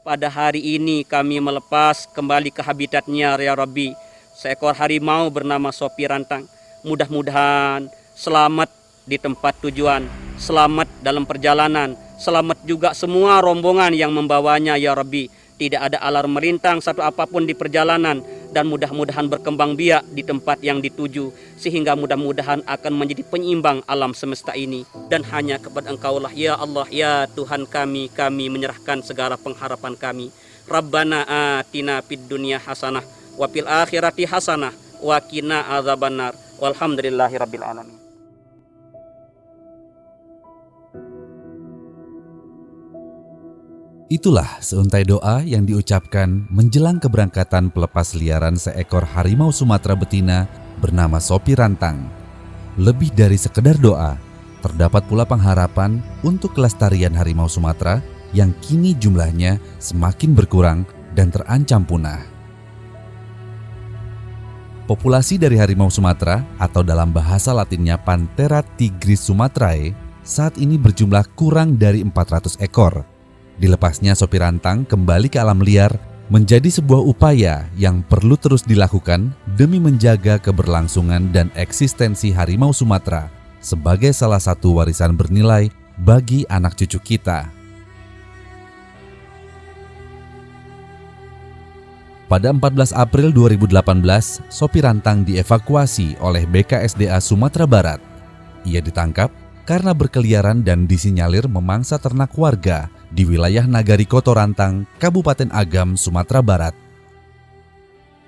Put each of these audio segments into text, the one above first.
pada hari ini kami melepas kembali ke habitatnya ya Rabbi seekor harimau bernama Sopi Rantang. Mudah-mudahan selamat di tempat tujuan, selamat dalam perjalanan, selamat juga semua rombongan yang membawanya ya Rabbi. Tidak ada alarm merintang satu apapun di perjalanan, dan mudah-mudahan berkembang biak di tempat yang dituju, sehingga mudah-mudahan akan menjadi penyeimbang alam semesta ini. Dan hanya kepada Engkaulah ya Allah ya Tuhan kami menyerahkan segala pengharapan kami. Rabbana atina fid dunya hasanah wa fil akhirati hasanah wa qina adzabannar. Walhamdulillahirabbil alamin. Itulah seuntai doa yang diucapkan menjelang keberangkatan pelepas liaran seekor harimau Sumatera betina bernama Sopi Rantang. Lebih dari sekedar doa, terdapat pula pengharapan untuk kelestarian harimau Sumatera yang kini jumlahnya semakin berkurang dan terancam punah. Populasi dari harimau Sumatera atau dalam bahasa latinnya Panthera tigris sumatrae saat ini berjumlah kurang dari 400 ekor. Dilepasnya Sopi Rantang kembali ke alam liar menjadi sebuah upaya yang perlu terus dilakukan demi menjaga keberlangsungan dan eksistensi harimau Sumatera sebagai salah satu warisan bernilai bagi anak cucu kita. Pada 14 April 2018, Sopi Rantang dievakuasi oleh BKSDA Sumatera Barat. Ia ditangkap karena berkeliaran dan disinyalir memangsa ternak warga di wilayah Nagari Koto Rantang, Kabupaten Agam, Sumatera Barat.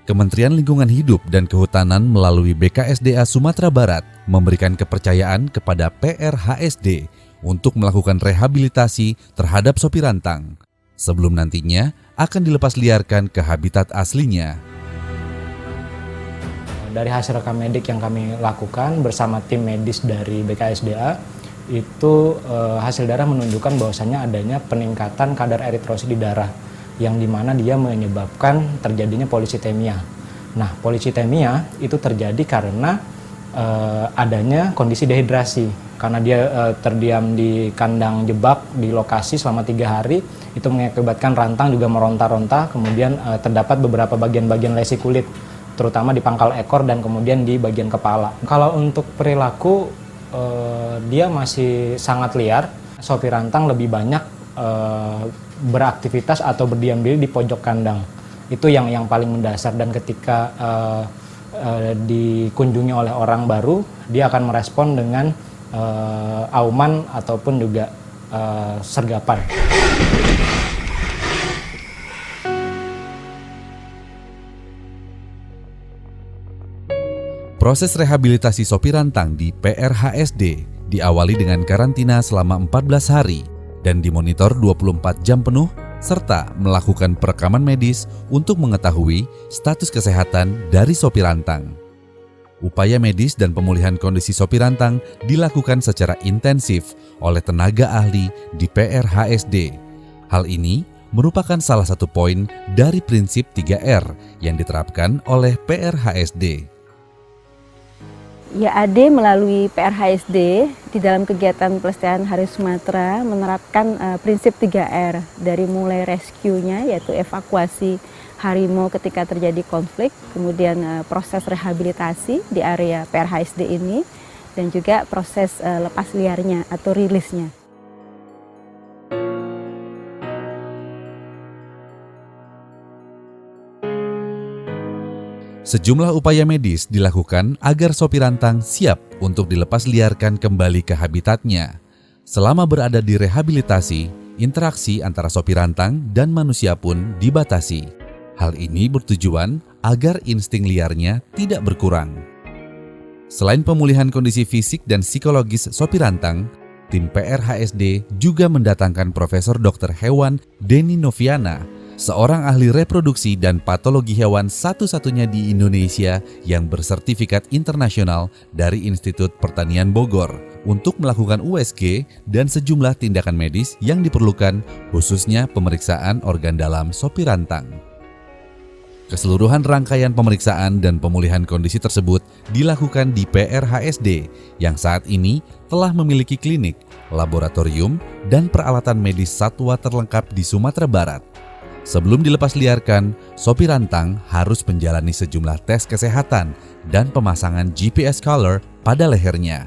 Kementerian Lingkungan Hidup dan Kehutanan melalui BKSDA Sumatera Barat memberikan kepercayaan kepada PRHSD untuk melakukan rehabilitasi terhadap Sopi Rantang, sebelum nantinya akan dilepas liarkan ke habitat aslinya. Dari hasil rekam medik yang kami lakukan bersama tim medis dari BKSDA, itu hasil darah menunjukkan bahwasannya adanya peningkatan kadar eritrosit di darah yang dimana dia menyebabkan terjadinya polisitemia. Nah, polisitemia itu terjadi karena adanya kondisi dehidrasi. Karena dia terdiam di kandang jebak di lokasi selama 3 hari, itu mengakibatkan rantang juga meronta-ronta, kemudian terdapat beberapa bagian-bagian lesi kulit, terutama di pangkal ekor dan kemudian di bagian kepala. Kalau untuk perilaku, dia masih sangat liar. Sopi Rantang lebih banyak beraktivitas atau berdiam diri di pojok kandang. Itu yang paling mendasar, dan ketika dikunjungi oleh orang baru, dia akan merespon dengan auman ataupun juga sergapan. Proses rehabilitasi Sopi Rantang di PRHSD diawali dengan karantina selama 14 hari dan dimonitor 24 jam penuh serta melakukan perekaman medis untuk mengetahui status kesehatan dari Sopi Rantang. Upaya medis dan pemulihan kondisi Sopi Rantang dilakukan secara intensif oleh tenaga ahli di PRHSD. Hal ini merupakan salah satu poin dari prinsip 3R yang diterapkan oleh PRHSD. YAD melalui PRHSD di dalam kegiatan pelestarian harimau Sumatera menerapkan prinsip 3R dari mulai rescue-nya, yaitu evakuasi harimau ketika terjadi konflik, kemudian proses rehabilitasi di area PRHSD ini, dan juga proses lepas liarnya atau rilisnya. Sejumlah upaya medis dilakukan agar Sopi Rantang siap untuk dilepas liarkan kembali ke habitatnya. Selama berada di rehabilitasi, interaksi antara Sopi Rantang dan manusia pun dibatasi. Hal ini bertujuan agar insting liarnya tidak berkurang. Selain pemulihan kondisi fisik dan psikologis Sopi Rantang, tim PRHSD juga mendatangkan Profesor Dr. Hewan Denny Noviana, seorang ahli reproduksi dan patologi hewan satu-satunya di Indonesia yang bersertifikat internasional dari Institut Pertanian Bogor untuk melakukan USG dan sejumlah tindakan medis yang diperlukan, khususnya pemeriksaan organ dalam Sopi Rantang. Keseluruhan rangkaian pemeriksaan dan pemulihan kondisi tersebut dilakukan di PRHSD yang saat ini telah memiliki klinik, laboratorium, dan peralatan medis satwa terlengkap di Sumatera Barat. Sebelum dilepas liarkan, sopir rantang harus menjalani sejumlah tes kesehatan dan pemasangan GPS collar pada lehernya.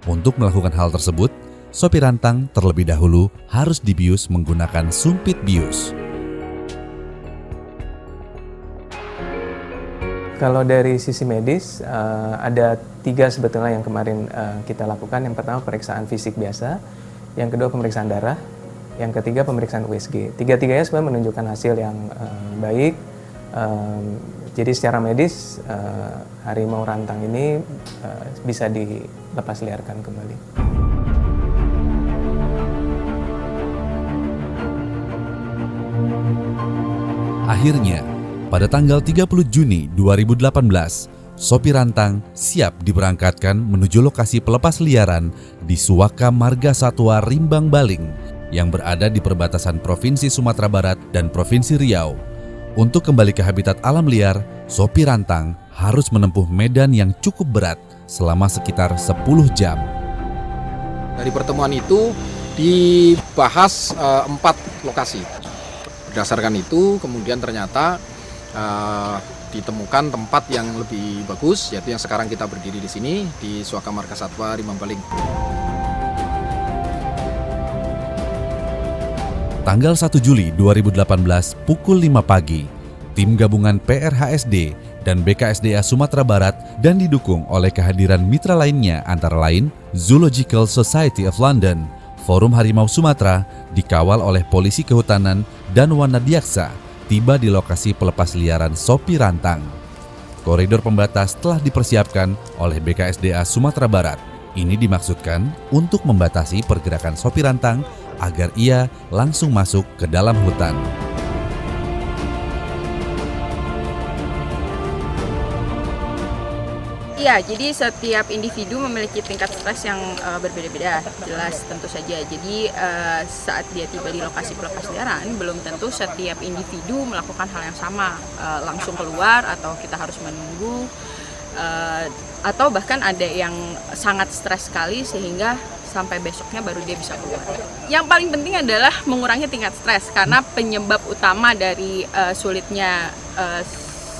Untuk melakukan hal tersebut, sopir rantang terlebih dahulu harus dibius menggunakan sumpit bius. Kalau dari sisi medis, ada 3 sebetulnya yang kemarin kita lakukan. Yang pertama pemeriksaan fisik biasa, yang kedua pemeriksaan darah, yang ketiga pemeriksaan USG. Tiga-tiganya sebenarnya menunjukkan hasil yang baik. Jadi secara medis, harimau rantang ini bisa dilepas liarkan kembali. Akhirnya, pada tanggal 30 Juni 2018, sopir rantang siap diberangkatkan menuju lokasi pelepas liaran di Suaka Marga Satwa Rimbang Baling yang berada di perbatasan Provinsi Sumatera Barat dan Provinsi Riau. Untuk kembali ke habitat alam liar, sopir rantang harus menempuh medan yang cukup berat selama sekitar 10 jam. Dari pertemuan itu dibahas 4 lokasi. Berdasarkan itu kemudian ternyata ditemukan tempat yang lebih bagus, yaitu yang sekarang kita berdiri di sini di Suaka Marga Satwa Rimbang Baling. Tanggal 1 Juli 2018 pukul 5 pagi, tim gabungan PRHSD dan BKSDA Sumatera Barat dan didukung oleh kehadiran mitra lainnya antara lain Zoological Society of London, Forum Harimau Sumatera, dikawal oleh Polisi Kehutanan dan Wanadiaksa, tiba di lokasi pelepas liaran sopir rantang. Koridor pembatas telah dipersiapkan oleh BKSDA Sumatera Barat. Ini dimaksudkan untuk membatasi pergerakan sopir rantang agar ia langsung masuk ke dalam hutan. Iya, jadi setiap individu memiliki tingkat stres yang berbeda-beda, jelas tentu saja. Jadi saat dia tiba di lokasi pelepas liaran, belum tentu setiap individu melakukan hal yang sama, langsung keluar atau kita harus menunggu, atau bahkan ada yang sangat stres sekali sehingga sampai besoknya baru dia bisa keluar. Yang paling penting adalah mengurangi tingkat stres, karena penyebab utama dari sulitnya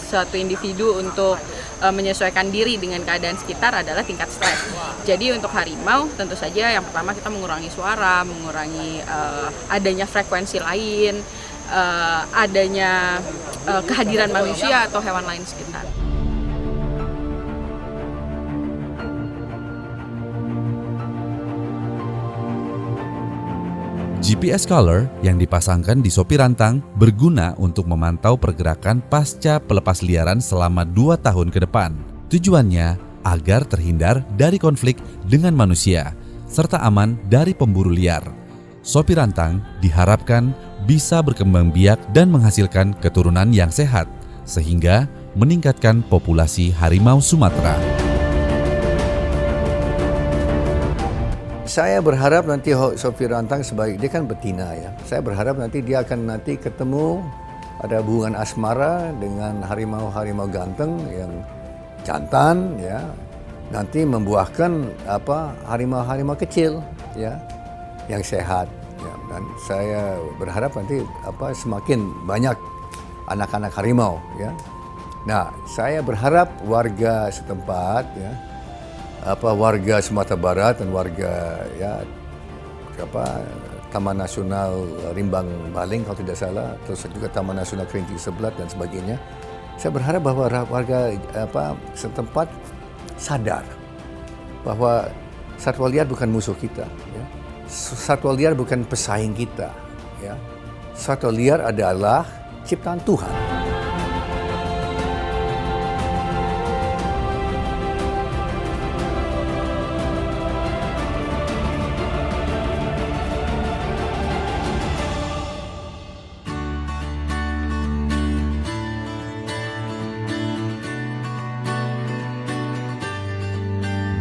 suatu individu untuk menyesuaikan diri dengan keadaan sekitar adalah tingkat stres. Jadi untuk harimau tentu saja yang pertama kita mengurangi suara, mengurangi adanya frekuensi lain, adanya kehadiran manusia atau hewan lain sekitar. GPS collar yang dipasangkan di sopir rantang berguna untuk memantau pergerakan pasca pelepas liaran selama 2 tahun ke depan. Tujuannya agar terhindar dari konflik dengan manusia, serta aman dari pemburu liar. Sopir rantang diharapkan bisa berkembang biak dan menghasilkan keturunan yang sehat, sehingga meningkatkan populasi harimau Sumatera. Saya berharap nanti sopir rantang sebagai dia kan betina ya. Saya berharap nanti dia akan nanti ketemu ada hubungan asmara dengan harimau-harimau ganteng yang jantan ya. Nanti membuahkan harimau-harimau kecil ya yang sehat ya. Dan saya berharap nanti semakin banyak anak-anak harimau ya. Nah, saya berharap warga setempat ya, warga Sumatera Barat dan warga Taman Nasional Rimbang Baling kalau tidak salah, terus juga Taman Nasional Kerinci Sebelat dan sebagainya. Saya berharap bahwa warga setempat sadar bahwa satwa liar bukan musuh kita, ya. Satwa liar bukan pesaing kita, ya. Satwa liar adalah ciptaan Tuhan.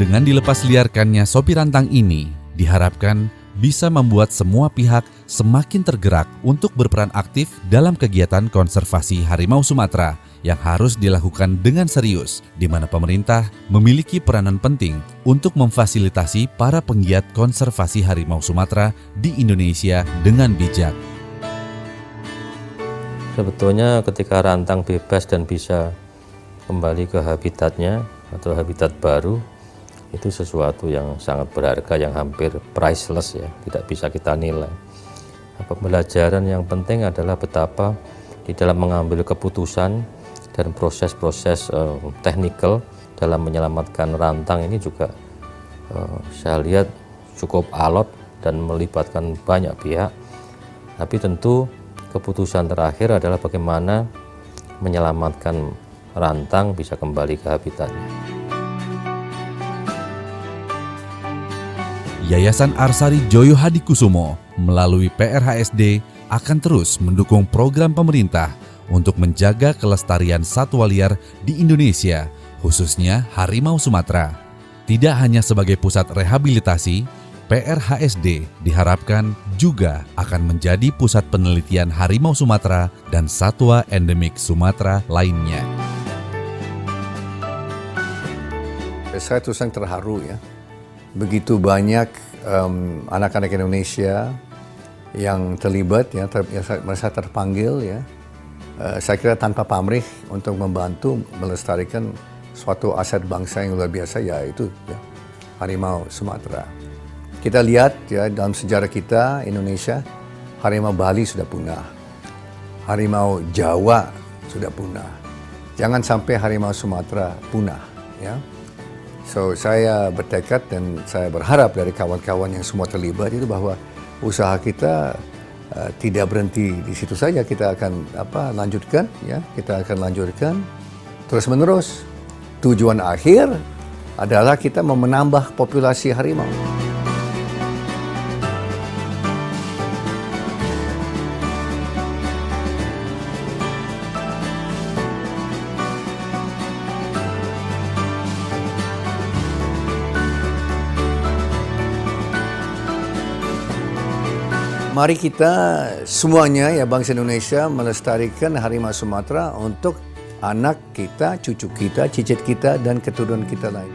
Dengan dilepas liarkannya sopir rantang ini, diharapkan bisa membuat semua pihak semakin tergerak untuk berperan aktif dalam kegiatan konservasi harimau Sumatera yang harus dilakukan dengan serius, di mana pemerintah memiliki peranan penting untuk memfasilitasi para penggiat konservasi harimau Sumatera di Indonesia dengan bijak. Sebetulnya ketika rantang bebas dan bisa kembali ke habitatnya atau habitat baru, itu sesuatu yang sangat berharga, yang hampir priceless ya, tidak bisa kita nilai. Pembelajaran yang penting adalah betapa di dalam mengambil keputusan dan proses-proses teknikal dalam menyelamatkan rantang ini juga saya lihat cukup alot dan melibatkan banyak pihak. Tapi tentu keputusan terakhir adalah bagaimana menyelamatkan rantang bisa kembali ke habitatnya. Yayasan Arsari Joyo Hadikusumo melalui PRHSD akan terus mendukung program pemerintah untuk menjaga kelestarian satwa liar di Indonesia, khususnya harimau Sumatera. Tidak hanya sebagai pusat rehabilitasi, PRHSD diharapkan juga akan menjadi pusat penelitian harimau Sumatera dan satwa endemik Sumatera lainnya. Saya terus terang terharu ya. Begitu banyak anak-anak Indonesia yang terlibat, yang merasa terpanggil ya. Saya kira tanpa pamrih untuk membantu melestarikan suatu aset bangsa yang luar biasa, yaitu ya, harimau Sumatera. Kita lihat ya, dalam sejarah kita Indonesia, harimau Bali sudah punah, harimau Jawa sudah punah. Jangan sampai harimau Sumatera punah ya. So saya bertekad dan saya berharap dari kawan-kawan yang semua terlibat itu bahwa usaha kita tidak berhenti di situ saja. Kita akan lanjutkan ya, kita akan lanjutkan terus menerus. Tujuan akhir adalah kita mau menambah populasi harimau. Mari kita semuanya ya bangsa Indonesia melestarikan harimau Sumatera untuk anak kita, cucu kita, cicit kita, dan keturunan kita lain.